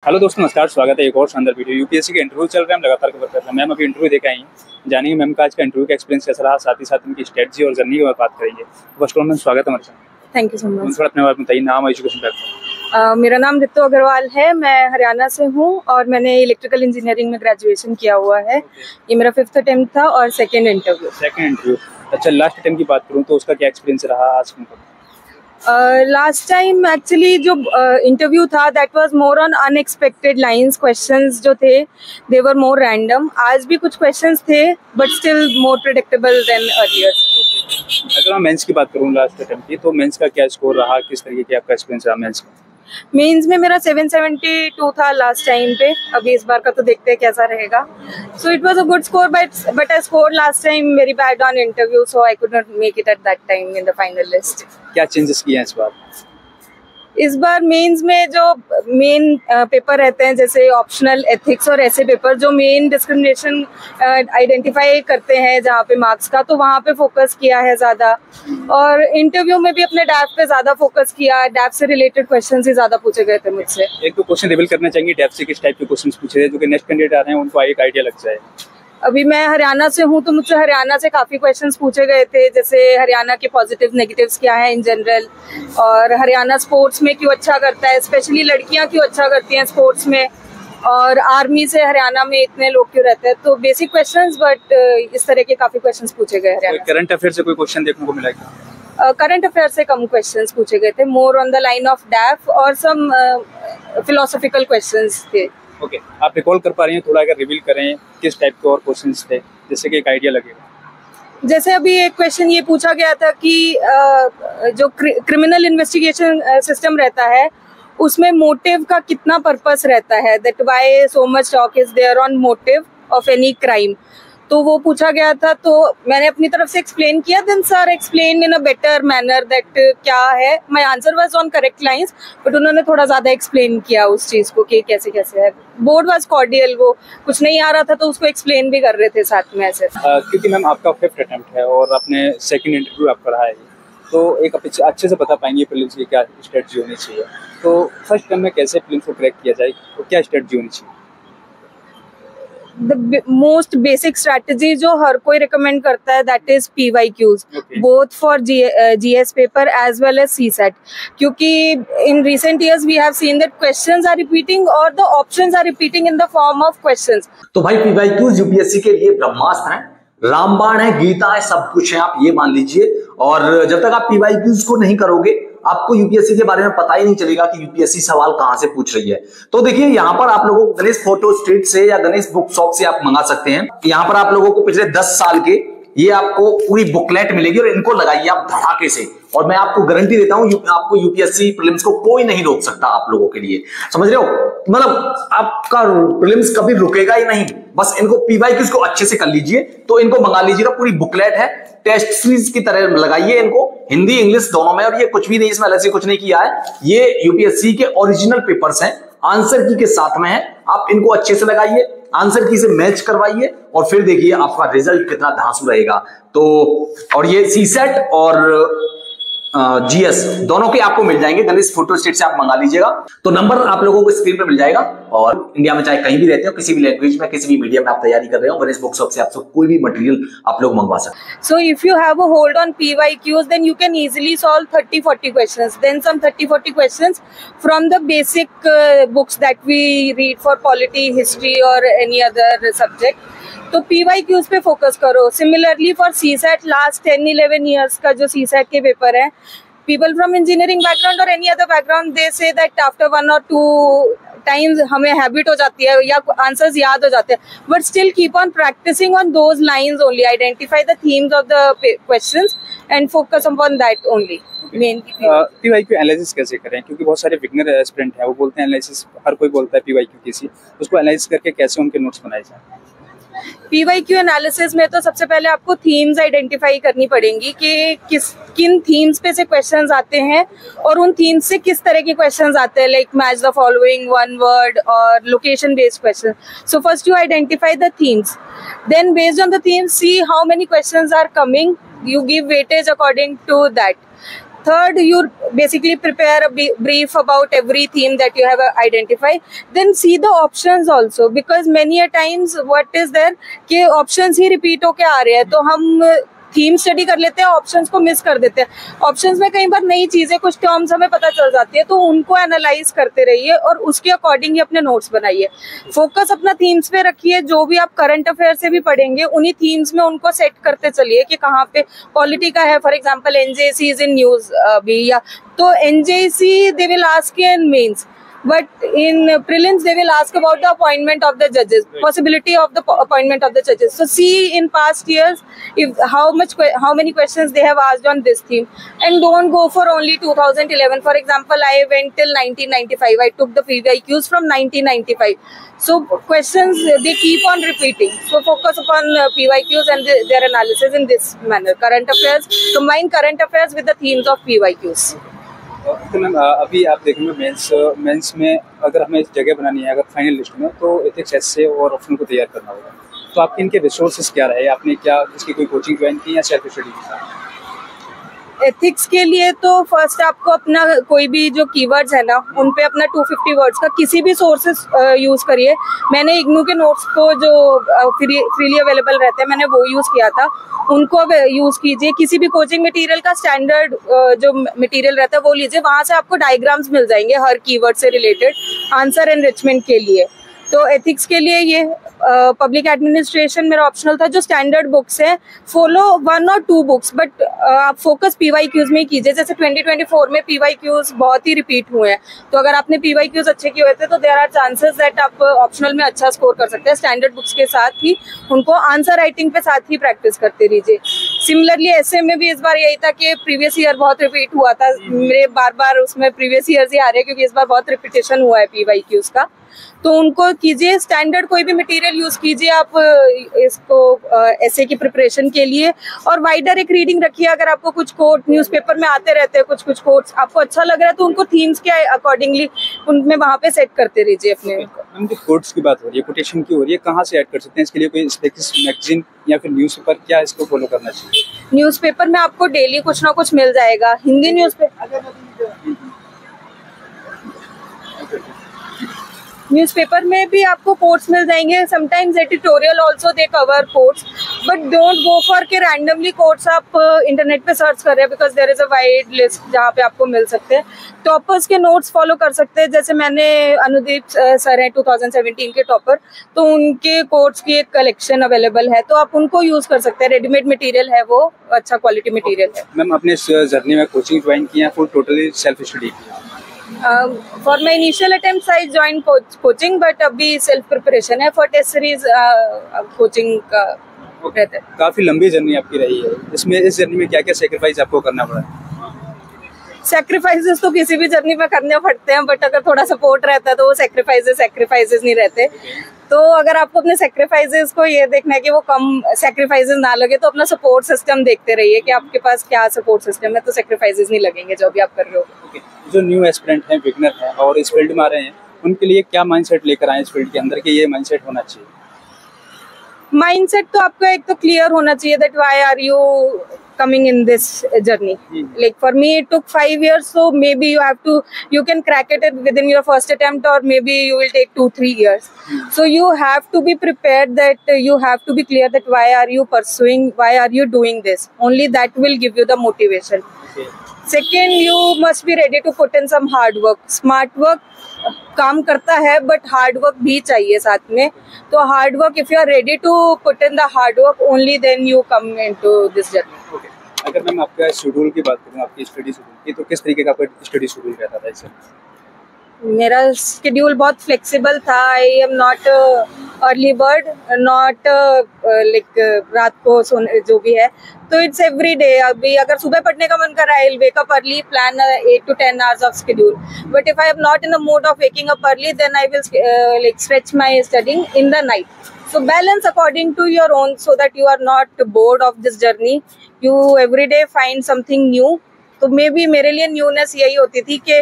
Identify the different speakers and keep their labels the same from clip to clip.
Speaker 1: Hello दोस्तों, नमस्कार। स्वागत है एक और शानदार वीडियो। यूपीएससी के इंटरव्यू चल रहे हैं, हम लगातार कवर कर रहे हैं। मैम अभी इंटरव्यू देखा ही, जानेंगे मैम का आज का इंटरव्यू का एक्सपीरियंस कैसा रहा, साथ ही साथ उनकी स्ट्रेटजी और जर्नी की बात करेंगे। फर्स्ट ऑफ ऑल मैम स्वागत है हमारे साथ।
Speaker 2: Thank you so much.
Speaker 1: थोड़ा अपने बारे में बताइए, नाम और एजुकेशन बैकग्राउंड।
Speaker 2: मेरा नाम रितु अग्रवाल है, मैं हरियाणा से हूँ और मैंने इलेक्ट्रिकल इंजीनियरिंग में ग्रेजुएशन किया हुआ है। ये मेरा 5th अटेम्प्ट था और सेकेंड इंटरव्यू।
Speaker 1: अच्छा, लास्ट अटेम्प्ट की बात करूँ तो उसका क्या एक्सपीरियंस रहा आज में?
Speaker 2: लास्ट टाइम एक्चुअली जो इंटरव्यू था that was more on unexpected lines. Questions जो थे दे वर मोर रैंडम। आज भी कुछ क्वेश्चंस थे but still more predictable than earlier.
Speaker 1: अगर मैं मेंस की बात करूँ लास्ट अटेम्प्ट की, तो मेंस का क्या स्कोर रहा, किस तरीके की आपका एक्सपीरियंस रहा मेंस का?
Speaker 2: मेंस में मेरा 772 था लास्ट टाइम पे। अभी इस बार का तो देखते हैं कैसा रहेगा। So it was a good score but I scored last time very bad on interview, so I could not make it at that time in the final list.
Speaker 1: क्या चेंजेस किए हैं
Speaker 2: इस बार मेंस में जो मेन पेपर रहते हैं जैसे optional, ethics और ऐसे पेपर जो मेन डिस्क्रिमिनेशन आइडेंटिफाई करते हैं जहाँ पे मार्क्स का, तो वहाँ पे फोकस किया है ज़्यादा। और इंटरव्यू में भी अपने डैप पे ज़्यादा फोकस किया। डैप से रिलेटेड क्वेश्चन ही ज़्यादा पूछे गए थे मुझसे।
Speaker 1: एक दो क्वेश्चन रिवील करना चाहेंगे डैप से किस टाइप के क्वेश्चन पूछे थे, जो कि नेक्स्ट कैंडिडेट आ रहे हैं उनको एक आइडिया लग जाए।
Speaker 2: अभी मैं हरियाणा से हूँ तो मुझसे हरियाणा से काफ़ी क्वेश्चंस पूछे गए थे, जैसे हरियाणा के पॉजिटिव नेगेटिव्स क्या है इन जनरल, और हरियाणा स्पोर्ट्स में क्यों अच्छा करता है, स्पेशली लड़कियाँ क्यों अच्छा करती हैं स्पोर्ट्स में, और आर्मी से हरियाणा में इतने लोग क्यों रहते हैं। तो बेसिक क्वेश्चंस बट इस तरह के काफ़ी क्वेश्चंस पूछे गए हरियाणा।
Speaker 1: करंट अफेयर से कोई क्वेश्चन देखने को मिला क्या?
Speaker 2: करंट अफेयर से कम क्वेश्चंस पूछे गए थे, more on the line of डैफ और सम फिलोसॉफिकल क्वेश्चंस थे।
Speaker 1: ओके, आप रिकॉल कर पा रही हैं? थोड़ा अगर रिवील करें किस टाइप के और क्वेश्चंस थे, जिससे कि एक आइडिया लगेगा।
Speaker 2: जैसे अभी एक क्वेश्चन ये पूछा गया था कि जो क्रिमिनल इन्वेस्टिगेशन सिस्टम रहता है उसमें मोटिव का कितना पर्पस रहता है, that why so much talk is there on motive of any crime. तो वो पूछा गया था, तो मैंने अपनी तरफ से एक्सप्लेन किया। Then sir explain in a better manner that क्या है। My answer was on correct lines but उन्होंने थोड़ा ज़्यादा एक्सप्लेन किया उस चीज़ को कि कैसे कैसे है। बोर्ड वाज कॉर्डियल, वो कुछ नहीं आ रहा था तो उसको एक्सप्लेन भी कर रहे थे साथ में ऐसे।
Speaker 1: क्योंकि मैम आपका 5th अटेम्प्ट है और आपने सेकंड इंटरव्यू आपका रहा है, तो एक अच्छे से बता पाएंगे प्रीलिम्स की क्या स्ट्रेटजी होनी चाहिए। तो फर्स्ट टाइम में कैसे प्रीलिम्स को क्रैक किया जाए, तो क्या स्ट्रेटजी होनी चाहिए?
Speaker 2: The most basic strategy जो हर कोई recommend करता है that is PYQs, both for GS paper as well as CSAT, क्योंकि in recent years we have seen that questions are repeating or the options are repeating in the form of questions।
Speaker 3: तो भाई PYQs UPSC के लिए ब्रह्मास्त्र है, रामबाण है, गीता है, सब कुछ है, आप ये मान लीजिए। और जब तक आप PYQs को नहीं करोगे आपको यूपीएससी के बारे में पता ही नहीं चलेगा कि यूपीएससी सवाल कहां से पूछ रही है। तो देखिए यहाँ पर आप लोगों को गणेश फोटो स्ट्रीट से या गणेश बुक शॉप से आप मंगा सकते हैं। यहाँ पर आप लोगों को पिछले 10 साल के ये आपको पूरी बुकलेट मिलेगी और इनको लगाइए आप धड़ाके से, और मैं आपको गारंटी देता हूं आपको यूपीएससी प्रीलिम्स को कोई नहीं रोक सकता आप लोगों के लिए। समझ रहे हो? मतलब आपका प्रीलिम्स कभी रुकेगा ही नहीं। बस इनको PYQs को अच्छे से कर लीजिए, तो इनको मंगा लीजिएगा। पूरी बुकलेट है, टेस्ट सीरीज की तरह लगाइए इनको, हिंदी इंग्लिश दोनों में। और ये कुछ भी नहीं, इसमें अलग से कुछ नहीं किया है, ये यूपीएससी के ओरिजिनल पेपर्स हैं, आंसर की के साथ में है। आप इनको अच्छे से लगाइए, आंसर की से मैच करवाइए और फिर देखिए आपका रिजल्ट कितना धांसू रहेगा। तो और ये सीसेट और जीएस दोनों के आपको मिल जाएंगे, गणेश फोटो स्टेट से आप मंगा लीजिएगा। तो नंबर आप लोगों को स्क्रीन पे मिल जाएगा, और इंडिया में चाहे कहीं भी रहते हो, किसी भी लैंग्वेज में, किसी भी मीडियम में आप तैयारी कर रहे हो, गणेश बुक शॉप से आप कोई भी मटेरियल आप लोग मंगवा सकते हैं।
Speaker 2: So if you have a hold on PYQs then you can easily solve 30-40 questions, then some 30-40 questions from the basic books that we read for polity, history or any other subject। तो PYQs पे focus करो। Similarly for CSAT last 10-11 years का जो CSAT के paper है, people from engineering background और any other background they say that after 1 or 2 times हमें habit हो जाती है या आंसर्स याद हो जाते हैं, but still keep on practising on those lines only, identify the themes of the questions and focus upon that only.
Speaker 1: PYQ analysis कैसे करें, क्योंकि बहुत सारे बिगनर एस्पिरेंट हैं, वो बोलते हैं एनालिसिस, हर कोई बोलता है PYQ किसी, उसको एनालिसिस करके कैसे उनके नोट्स बनाए जाए।
Speaker 2: PYQ एनालिसिस में तो सबसे पहले आपको थीम्स आइडेंटिफाई करनी पड़ेंगी कि किन थीम्स पे से क्वेश्चंस आते हैं और उन थीम्स से किस तरह के क्वेश्चंस आते हैं, like match the following, one word और location based question. So first you identify the themes, then based on the themes see how many questions are coming, you give weightage according to that. Third, you basically prepare a brief about every theme that you have identified. Then see the options also, because many a times what is there कि options ही repeat होके आ रहे हैं, तो हम theme study कर लेते हैं, options को मिस कर देते हैं। ऑप्शंस में कई बार नई चीजें, कुछ टर्म्स हमें पता चल जाती है, तो उनको एनालाइज करते रहिए और उसके अकॉर्डिंग ही अपने नोट्स बनाइए। फोकस अपना थीम्स पे रखिए। जो भी आप करंट अफेयर से भी पढ़ेंगे, उन्हीं थीम्स में उनको सेट करते चलिए कि कहाँ पे पॉलिटी का है। For example NJC is in news अभी, या तो NJC they will ask in mains, but in prelims they will ask about the appointment of the judges, possibility of the appointment of the judges. So see in past years if how many questions they have asked on this theme, and don't go for only 2011. For example, I went till 1995. I took the PYQs from 1995. So questions they keep on repeating. So focus upon PYQs and their analysis in this manner. Current affairs, combine current affairs with the themes of PYQs.
Speaker 1: तो ma'am अभी आप देखेंगे mains में अगर हमें जगह बनानी है अगर फाइनल लिस्ट में, तो एथिक्स ऐसे और ऑप्शन को तैयार करना होगा। तो आपके इनके रिसोर्सेज क्या रहे? आपने क्या इसकी कोई कोचिंग ज्वाइन की या सेल्फ स्टडी की?
Speaker 2: एथिक्स के लिए तो फर्स्ट आपको अपना कोई भी जो कीवर्ड्स है ना, उन पे अपना 250 वर्ड्स का किसी भी सोर्सेस यूज करिए। मैंने इग्नू के नोट्स को जो फ्रीली अवेलेबल रहते हैं, मैंने वो यूज किया था, उनको यूज कीजिए। किसी भी कोचिंग मटेरियल का स्टैंडर्ड जो मटेरियल रहता है वो लीजिए, वहां से आपको डायग्राम्स मिल जाएंगे हर कीवर्ड से रिलेटेड आंसर एनरिचमेंट के लिए। तो एथिक्स के लिए ये पब्लिक एडमिनिस्ट्रेशन मेरा ऑप्शनल था। जो स्टैंडर्ड बुक्स है, फॉलो 1 और 2 बुक्स, बट आप फोकस PYQs में ही कीजिए। जैसे 2024 में PYQs बहुत ही रिपीट हुए हैं, तो अगर आपने PYQs अच्छे किए हुए थे तो देयर आर चांसेस दैट आप ऑप्शनल में अच्छा स्कोर कर सकते हैं। स्टैंडर्ड बुक्स के साथ ही उनको आंसर राइटिंग पे साथ ही प्रैक्टिस करते रहिए। सिमिलरली ऐसे में भी इस बार यही था कि प्रीवियस ईयर बहुत रिपीट हुआ था, मेरे बार बार उसमें प्रीवियस ईयर ही आ रहे हैं क्योंकि इस बार बहुत रिपीटेशन हुआ है PYQs का। तो उनको कीजिए, स्टैंडर्ड कोई भी मटेरियल यूज कीजिए आप इसको ऐसे की प्रिपरेशन के लिए, और वाइडर एक रीडिंग रखिए। अगर आपको कुछ कोट न्यूज़पेपर में आते रहते हैं, कुछ कोट्स आपको अच्छा लग रहा है, तो उनको थीम्स के अकॉर्डिंगली उनमें वहाँ पे सेट करते रहिए अपने।
Speaker 1: हम जो कोट्स की बात हो रही है, कोटेशन की हो रही है, कहाँ से ऐड कर सकते हैं? इसके लिए कोई स्पेसिफिक मैगजीन या फिर न्यूज़पेपर, क्या इसको फॉलो करना चाहिए?
Speaker 2: न्यूज़पेपर में आपको डेली कुछ ना कुछ मिल जाएगा। हिंदी न्यूज़पेपर में भी आपको कोट्स मिल जाएंगे। Sometimes editorial also they cover quotes, but don't go for के रैंडमली कोट्स आप इंटरनेट पे सर्च कर रहे हैं, because there is a wide list जहाँ पे आपको मिल सकते हैं। टॉपर्स के नोट्स फॉलो कर सकते हैं। जैसे मैंने अनुदीप सर हैं 2017 के टॉपर, तो उनके कोट्स की एक कलेक्शन अवेलेबल है, तो आप उनको यूज कर सकते हैं। रेडीमेड मटेरियल है वो, अच्छा क्वालिटी मटेरियल है।
Speaker 1: मैम अपने जर्नी में कोचिंग ज्वाइन की है, फुल टोटली सेल्फ स्टडी की?
Speaker 2: For my initial attempts, I joined coaching, but अभी self preparation है। For test series coaching का रहता है।
Speaker 1: काफी लंबी जर्नी आपकी रही है, इसमें इस जर्नी में क्या क्या सेक्रीफाइस आपको करना पड़ा है?
Speaker 2: सेक्रीफाइसेस तो किसी भी जर्नी में करने पड़ते हैं, बट अगर थोड़ा सपोर्ट रहता है तो वो सेक्रीफाइसेस नहीं रहते। तो अगर आपको अपने सेक्रीफाइसेस को ये देखना है कि वो कम सेक्रीफाइसेस ना लगे, तो अपना सपोर्ट सिस्टम देखते रहिए कि आपके पास क्या सपोर्ट सिस्टम है, तो सेक्रीफाइसेस नहीं लगेंगे जो भी आप कर रहे हो।
Speaker 1: जो न्यू एस्पिरेंट हैं, बिगनर हैं और इस फील्ड में आ रहे हैं, उनके लिए क्या माइंडसेट लेकर आए इस फील्ड के अंदर कि ये माइंडसेट होना चाहिए?
Speaker 2: माइंडसेट तो आपका एक तो क्लियर होना चाहिए that why are you coming in this journey. Like for me it took 5 years, so maybe you can crack it within your first attempt, or maybe you will take 2-3 years. So you have to be prepared, that you have to be clear that why are you doing this. Only that will give you the motivation. Second, you must be ready to put in some hard work. Smart work काम करता है, but hard work भी चाहिए साथ में। तो hard work, if you are ready to put in the hard work, only then you come into this journey.
Speaker 1: अगर मैं आपका शेड्यूल की बात करूँ, आपकी स्टडी शेड्यूल की, तो किस तरीके का आपका स्टडी शेड्यूल रहता था इससे?
Speaker 2: मेरा शेड्यूल बहुत फ्लेक्सिबल था। I am not early bird, not like रात को सोने जो भी है, तो इट्स एवरी डे। अभी अगर सुबह पढ़ने का मन कर रहा है, I will wake up early, plan 8 to 10 hours of schedule. But if I am not in the mood of waking up early, then I will like stretch my studying in the night. So balance according to your own, so that you are not bored of this journey. You every day find something new. तो may be मेरे लिए newness यही होती थी कि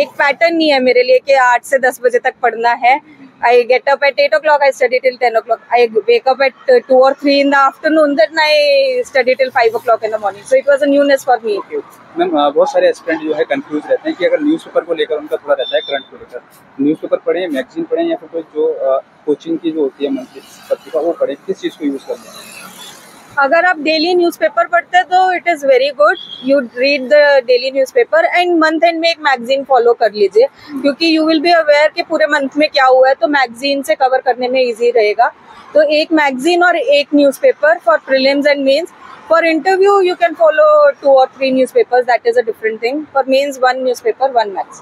Speaker 2: एक pattern नहीं है मेरे लिए कि 8 से 10 बजे तक पढ़ना है. I get up at 8 o'clock, I study till 10 o'clock. I wake up at 2 or 3 in the afternoon, then I study till 5 o'clock in the morning. So it was a newness for me.
Speaker 1: Ma'am बहुत सारे aspirant जो है confuse रहते हैं कि अगर newspaper को लेकर उनका थोड़ा रहता है करंट को लेकर, न्यूज़पेपर पढ़ें, मैगजीन पढ़ें या फिर कोई जो कोचिंग की जो होती है मंथली पत्रिका वो पढ़ें, किस चीज़ को यूज़ करते हैं?
Speaker 2: अगर आप डेली न्यूज़पेपर पढ़ते हैं तो it is very good. You read the daily newspaper and month and में एक मैगजीन फॉलो कर लीजिए, क्योंकि यू विल बी अवेयर कि पूरे मंथ में क्या हुआ है, तो मैगजीन से कवर करने में इजी रहेगा. तो एक मैगजीन और एक newspaper for prelims and mains. For interview you can follow 2 or 3 newspapers, that is a different thing. For mains 1 newspaper 1 magazine.